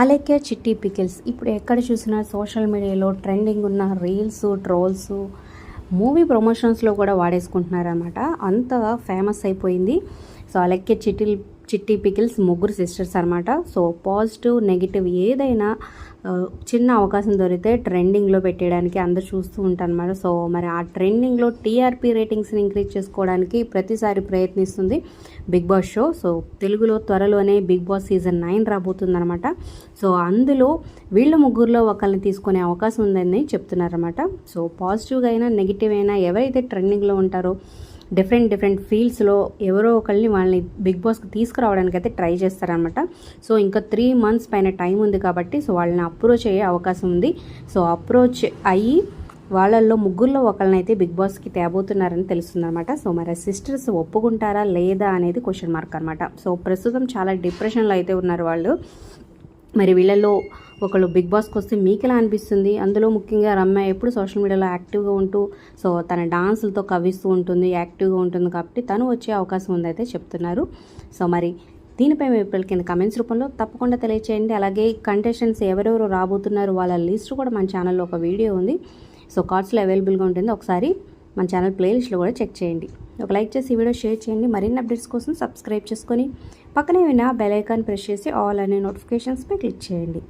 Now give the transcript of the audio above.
అలెక్కే చిట్టి పికిల్స్ ఇప్పుడు ఎక్కడ చూసినా సోషల్ మీడియాలో ట్రెండింగ్ ఉన్న రీల్స్, ట్రోల్స్, మూవీ ప్రమోషన్స్లో కూడా వాడేసుకుంటున్నారన్నమాట. అంత ఫేమస్ అయిపోయింది. సో అలెక్కే చిట్టి పికిల్స్ ముగ్గురు సిస్టర్స్ అనమాట. సో పాజిటివ్ నెగిటివ్ ఏదైనా చిన్న అవకాశం దొరికితే ట్రెండింగ్లో పెట్టేయడానికి అందరు చూస్తూ ఉంటారు అనమాట. సో మరి ఆ ట్రెండింగ్లో టీఆర్పీ రేటింగ్స్ని ఇంక్రీజ్ చేసుకోవడానికి ప్రతిసారి ప్రయత్నిస్తుంది బిగ్ బాస్ షో. సో తెలుగులో త్వరలోనే బిగ్ బాస్ సీజన్ 9 రాబోతుందనమాట. సో అందులో వీళ్ళ ముగ్గురులో ఒకరిని తీసుకునే అవకాశం ఉందని చెప్తున్నారన్నమాట. సో పాజిటివ్గా అయినా నెగిటివ్ అయినా ఎవరైతే ట్రెండింగ్లో ఉంటారో డిఫరెంట్ ఫీల్డ్స్లో ఎవరో ఒకరిని వాళ్ళని బిగ్ బాస్కి తీసుకురావడానికి అయితే ట్రై చేస్తారనమాట. సో ఇంకా 3 months పైన టైం ఉంది కాబట్టి సో వాళ్ళని అప్రోచ్ అయ్యే అవకాశం ఉంది. సో అప్రోచ్ అయ్యి వాళ్ళల్లో ముగ్గురులో ఒకరినైతే బిగ్ బాస్కి తేబోతున్నారని తెలుస్తుందన్నమాట. సో మరి సిస్టర్స్ ఒప్పుకుంటారా లేదా అనేది క్వశ్చన్ మార్క్ అనమాట. సో ప్రస్తుతం చాలా డిప్రెషన్లో అయితే ఉన్నారు వాళ్ళు. మరి వీళ్ళల్లో ఒకళ్ళు బిగ్ బాస్కి వస్తే మీకు ఎలా అనిపిస్తుంది? అందులో ముఖ్యంగా రమ్య ఎప్పుడు సోషల్ మీడియాలో యాక్టివ్గా ఉంటూ సో తన డాన్సులతో కవిస్తూ ఉంటుంది, యాక్టివ్గా ఉంటుంది కాబట్టి తను వచ్చే అవకాశం ఉందైతే చెప్తున్నారు. సో మరి దీనిపై మీ పిల్లల కింద కమెంట్స్ రూపంలో తప్పకుండా తెలియచేయండి. అలాగే కంటెస్టెంట్స్ ఎవరెవరు రాబోతున్నారు వాళ్ళ లిస్ట్ కూడా మన ఛానల్లో ఒక వీడియో ఉంది. సో కార్డ్స్లో అవైలబుల్గా ఉంటుంది. ఒకసారి మన ఛానల్ ప్లేలిస్ట్లో కూడా చెక్ చేయండి. ఒక లైక్ చేసి ఈ వీడియో షేర్ చేయండి. మరిన్ని అప్డేట్స్ కోసం సబ్స్క్రైబ్ చేసుకొని పక్కనే ఉన్న బెల్ ఐకాన్ ప్రెస్ చేసి ఆల్ అనే నోటిఫికేషన్స్పై క్లిక్ చేయండి.